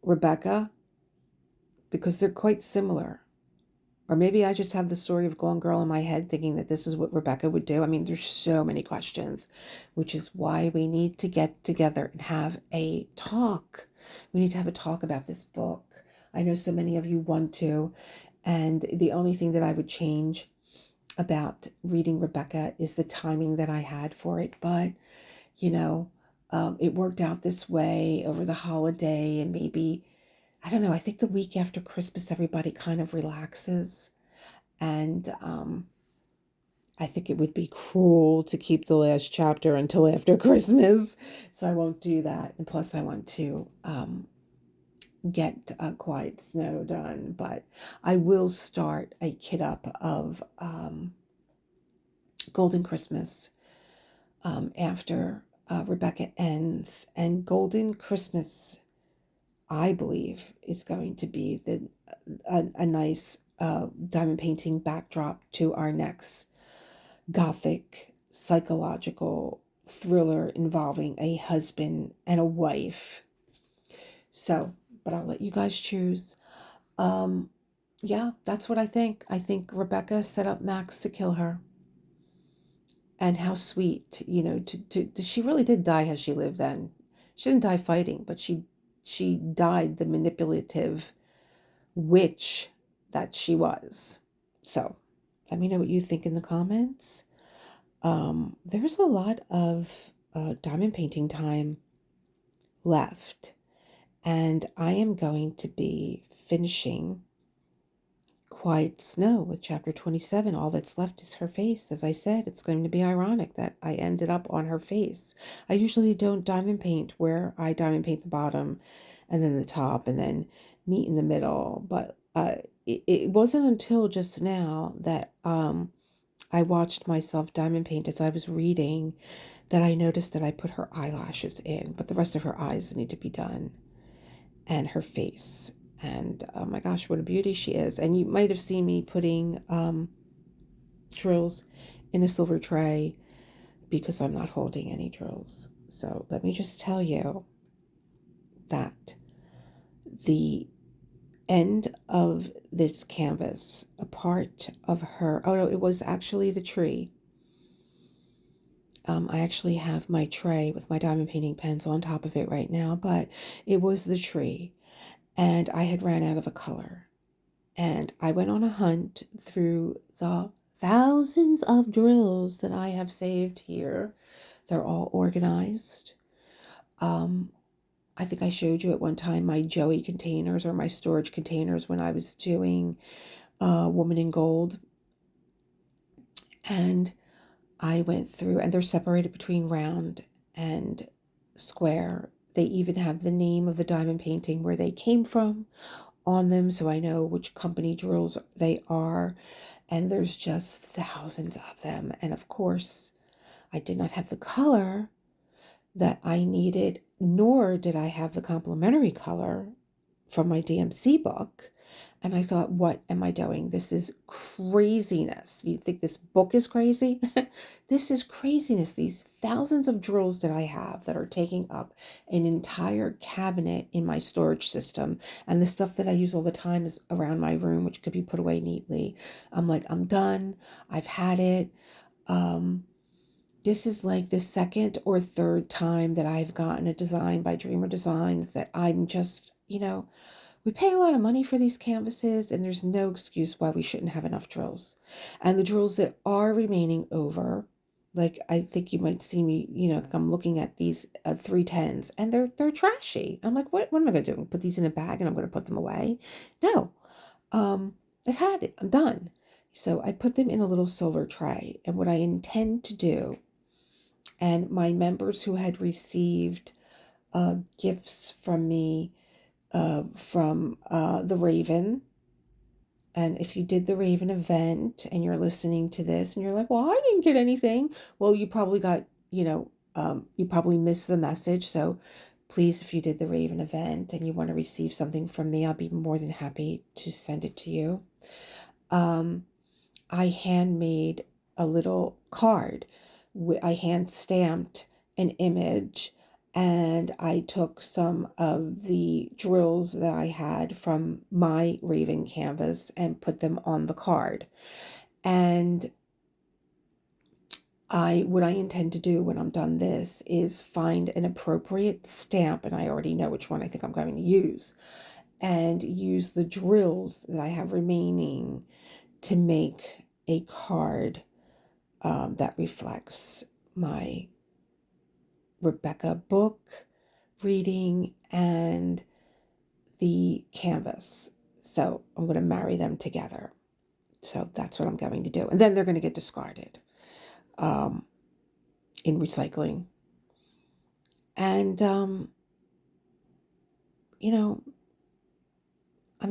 Rebecca? Because they're quite similar. Or maybe I just have the story of Gone Girl in my head, thinking that this is what Rebecca would do. I mean, there's so many questions, which is why we need to get together and have a talk. We need to have a talk about this book. I know so many of you want to, and the only thing that I would change about reading Rebecca is the timing that I had for it. But, it worked out this way over the holiday, and maybe, I don't know, I think the week after Christmas, everybody kind of relaxes. And I think it would be cruel to keep the last chapter until after Christmas. So I won't do that. And plus I want to get Quiet Snow done. But I will start a kit up of Golden Christmas after Rebecca ends. And Golden Christmas, I believe, is going to be a nice diamond painting backdrop to our next Gothic psychological thriller involving a husband and a wife. So, but I'll let you guys choose. Yeah, that's what I think. I think Rebecca set up Max to kill her. And how sweet, she really did die as she lived then. She didn't die fighting, but she died the manipulative witch that she was. So let me know what you think in the comments. There's a lot of diamond painting time left, and I am going to be finishing quiet snow with chapter 27. All that's left is her face. As I said, it's going to be ironic that I ended up on her face. I usually don't diamond paint where I diamond paint the bottom and then the top and then meet in the middle. But it wasn't until just now that I watched myself diamond paint as I was reading that I noticed that I put her eyelashes in, but the rest of her eyes need to be done and her face. And oh my gosh, what a beauty she is. And you might have seen me putting drills in a silver tray because I'm not holding any drills. So let me just tell you that the end of this canvas, a part of her, oh no, it was actually the tree. I actually have my tray with my diamond painting pens on top of it right now, but it was the tree. And I had ran out of a color. And I went on a hunt through the thousands of drills that I have saved here. They're all organized. I think I showed you at one time my Joey containers or my storage containers when I was doing Woman in Gold. And I went through, and they're separated between round and square. They even have the name of the diamond painting where they came from on them, so I know which company drills they are. And there's just thousands of them. And of course, I did not have the color that I needed, nor did I have the complementary color from my DMC book. And I thought, what am I doing? This is craziness. You think this book is crazy? This is craziness. These thousands of drills that I have that are taking up an entire cabinet in my storage system. And the stuff that I use all the time is around my room, which could be put away neatly. I'm like, I'm done. I've had it. This is like the second or third time that I've gotten a design by Dreamer Designs that I'm just, we pay a lot of money for these canvases, and there's no excuse why we shouldn't have enough drills. And the drills that are remaining over, like I think you might see me, I'm looking at these 310s, and they're trashy. I'm like, what am I going to do? Put these in a bag and I'm going to put them away? No. I've had it. I'm done. So I put them in a little silver tray. And what I intend to do, and my members who had received gifts from me, from the Raven. And if you did the Raven event and you're listening to this and you're like, well, I didn't get anything. Well, you probably got, you probably missed the message. So please, if you did the Raven event and you want to receive something from me, I'll be more than happy to send it to you. I handmade a little card. I hand stamped an image, and I took some of the drills that I had from my Raven canvas and put them on the card. And what I intend to do when I'm done this is find an appropriate stamp, and I already know which one I think I'm going to use, and use the drills that I have remaining to make a card that reflects my Rebecca book reading and the canvas. So I'm going to marry them together. So that's what I'm going to do. And then they're going to get discarded in recycling. And, I'm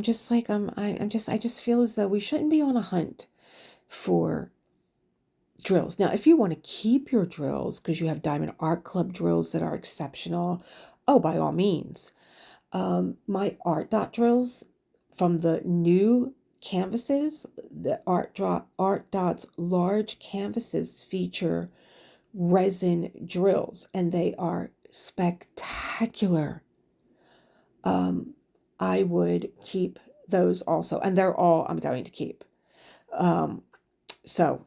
just like, I just feel as though we shouldn't be on a hunt for drills. Now, if you want to keep your drills because you have Diamond Art Club drills that are exceptional, oh, by all means. My art dot drills from the new canvases, the art dots large canvases feature resin drills, and they are spectacular. I would keep those also, and they're all I'm going to keep. So,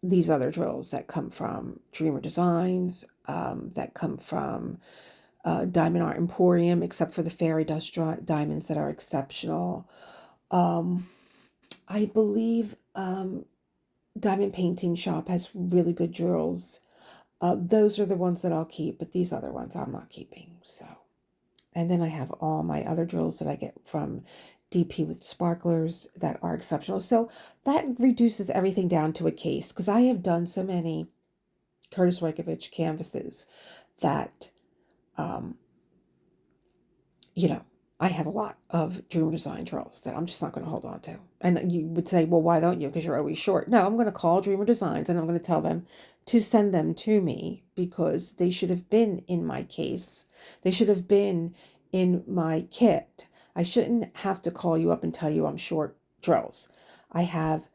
these other drills that come from Dreamer Designs, that come from Diamond Art Emporium, except for the fairy dust diamonds that are exceptional. I believe Diamond Painting Shop has really good drills. Those are the ones that I'll keep, but these other ones I'm not keeping. So, And then I have all my other drills that I get from DP with sparklers that are exceptional. So that reduces everything down to a case, because I have done so many Curtis Reykjavik canvases that, you know, I have a lot of Dreamer Design drills that I'm just not going to hold on to. And you would say, well, why don't you? Because you're always short. No, I'm going to call Dreamer Designs and I'm going to tell them to send them to me, because they should have been in my case. They should have been in my kit. I shouldn't have to call you up and tell you I'm short drills. I have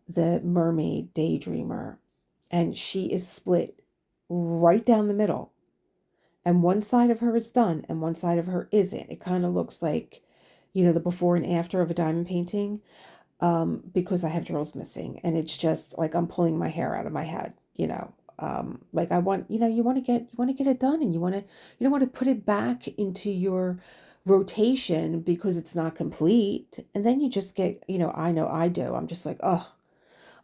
the Mermaid Daydreamer, and she is split right down the middle. And one side of her is done and one side of her isn't. It kind of looks like, the before and after of a diamond painting, because I have drills missing. And it's just like I'm pulling my hair out of my head, like I want, you want to get it done, and you don't want to put it back into your rotation because it's not complete. And then you just get, I know I do. I'm just like, oh,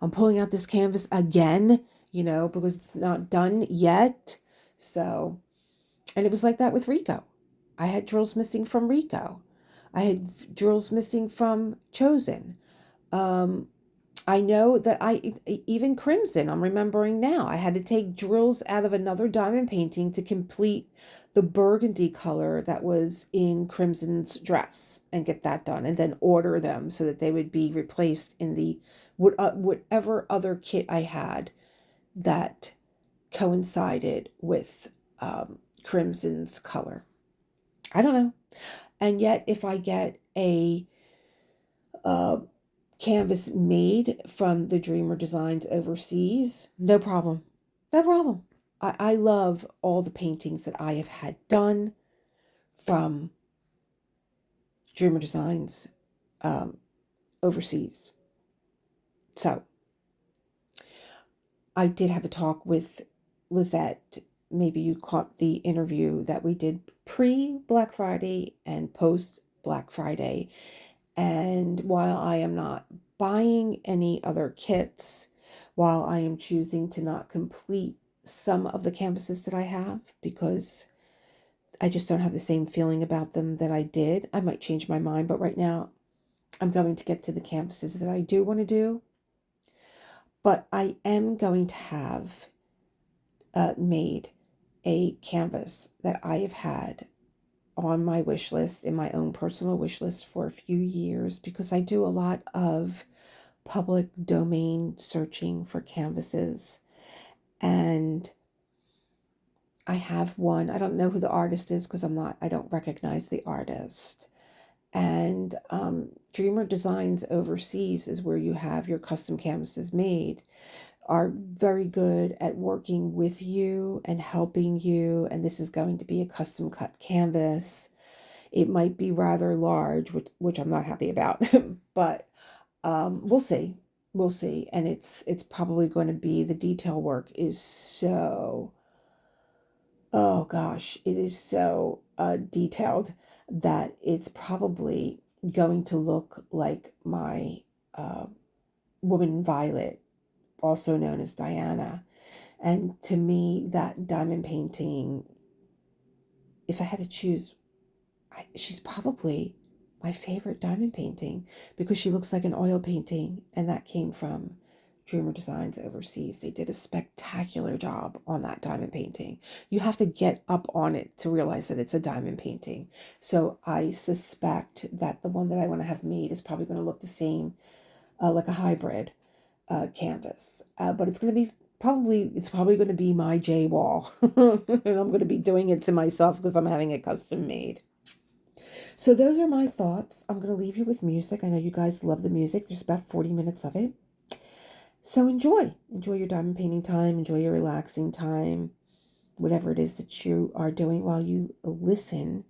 I'm pulling out this canvas again, because it's not done yet. So, and it was like that with Rico. I had drills missing from Rico. I had drills missing from Chosen. I know that even Crimson, I'm remembering now, I had to take drills out of another diamond painting to complete the burgundy color that was in Crimson's dress and get that done, and then order them so that they would be replaced in the whatever other kit I had that coincided with Crimson's color. I don't know. And yet, if I get a canvas made from the Dreamer Designs overseas, no problem. No problem. I love all the paintings that I have had done from Dreamer Designs overseas. So, I did have a talk with Lizette. Maybe you caught the interview that we did pre-Black Friday and post-Black Friday. And while I am not buying any other kits, while I am choosing to not complete some of the canvases that I have, because I just don't have the same feeling about them that I did. I might change my mind, but right now I'm going to get to the canvases that I do want to do. But I am going to have made a canvas that I have had on my wish list, in my own personal wish list, for a few years, because I do a lot of public domain searching for canvases. And I have one. I don't know who the artist is because I don't recognize the artist. And Dreamer Designs overseas is where you have your custom canvases made, are very good at working with you and helping you. And this is going to be a custom cut canvas. It might be rather large, which I'm not happy about, but we'll see. We'll see. And it's probably going to be, the detail work is so, oh gosh, it is so detailed that it's probably going to look like my Woman Violet, also known as Diana. And to me, that diamond painting, if I had to choose, she's probably my favorite diamond painting, because she looks like an oil painting, and that came from Dreamer Designs overseas. They did a spectacular job on that diamond painting. You have to get up on it to realize that it's a diamond painting. So I suspect that the one that I want to have made is probably going to look the same, like a hybrid canvas, but it's probably going to be my J wall. And I'm going to be doing it to myself because I'm having it custom made. So those are my thoughts. I'm going to leave you with music. I know you guys love the music. There's about 40 minutes of it. So enjoy your diamond painting time. Enjoy your relaxing time, whatever it is that you are doing while you listen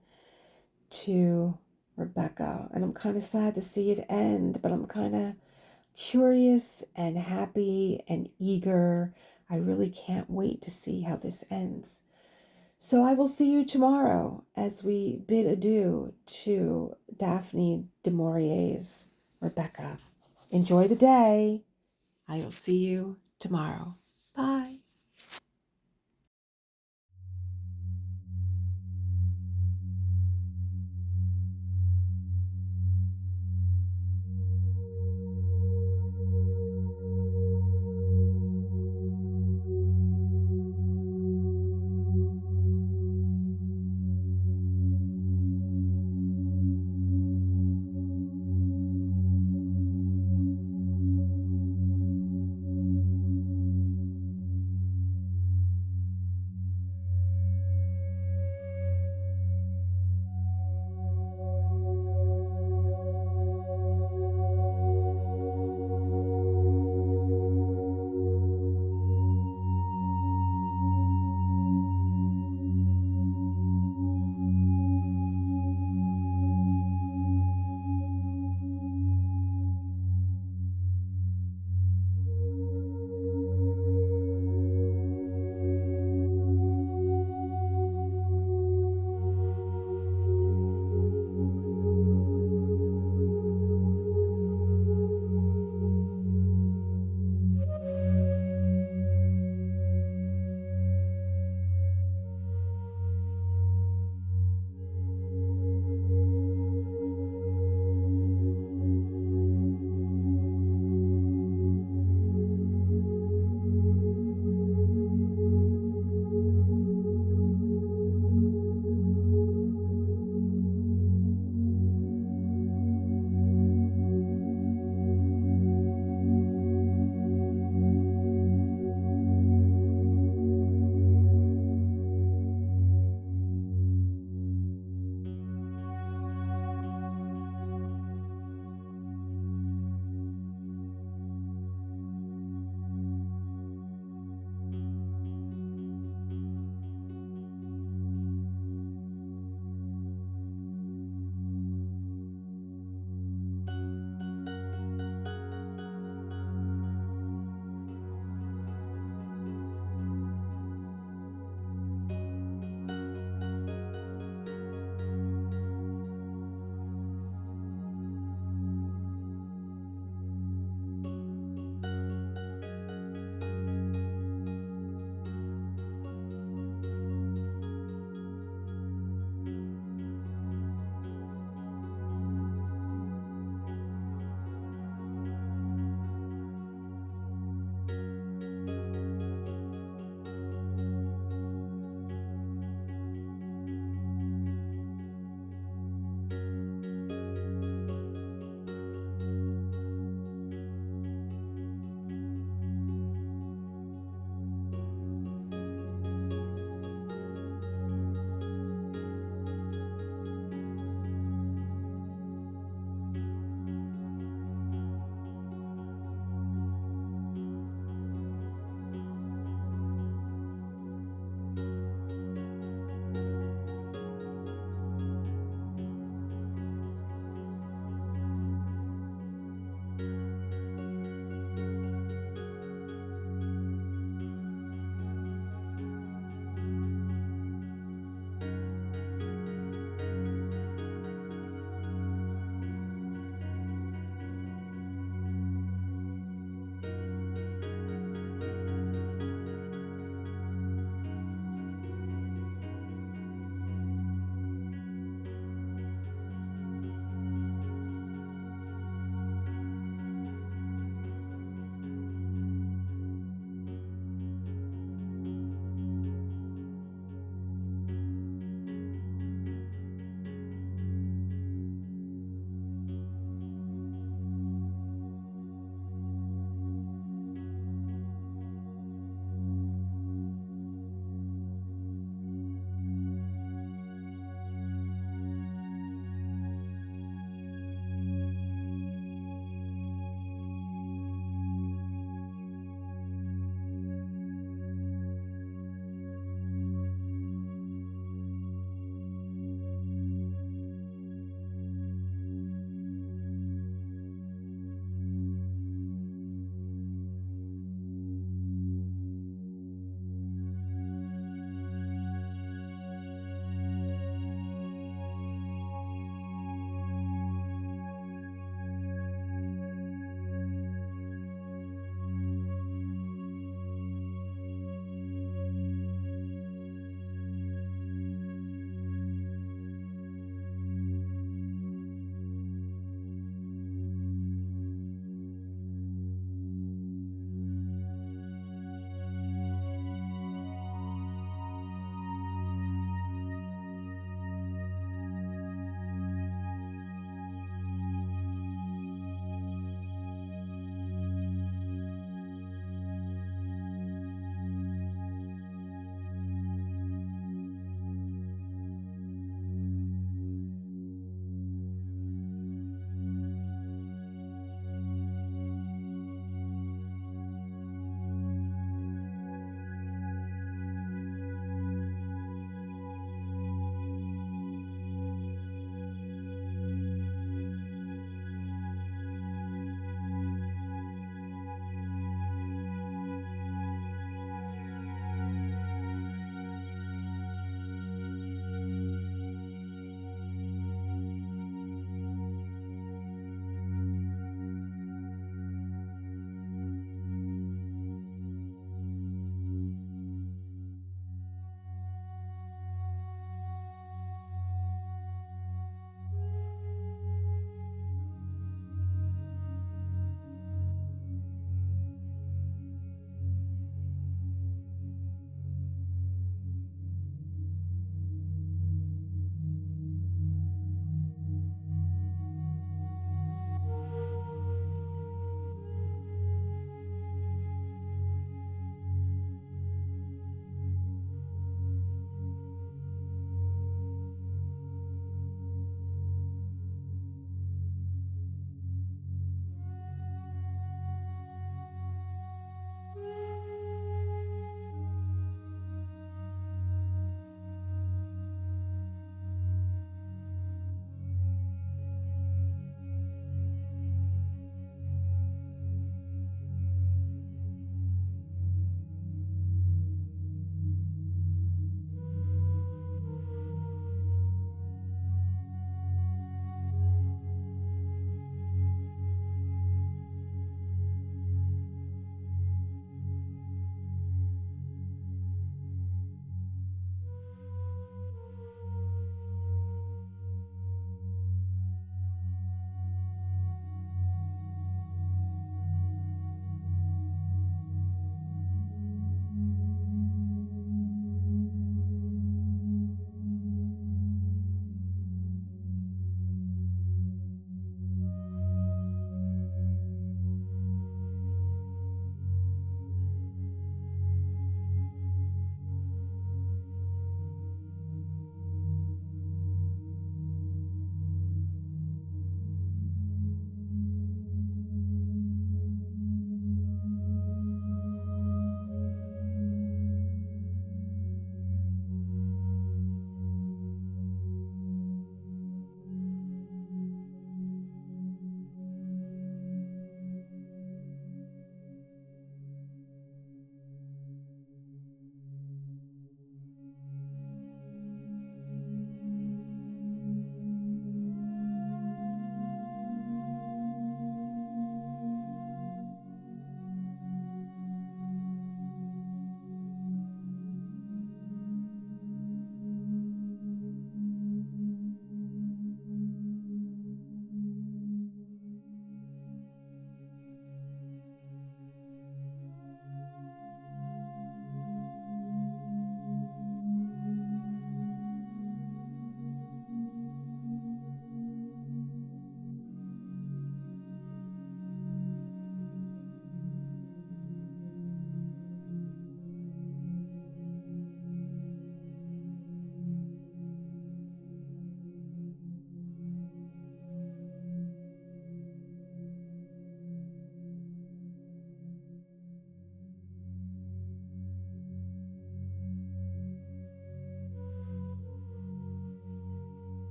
to Rebecca. And I'm kind of sad to see it end, but I'm kind of curious and happy and eager. I really can't wait to see how this ends. So I will see you tomorrow as we bid adieu to Daphne du Maurier's Rebecca. Enjoy the day. I will see you tomorrow.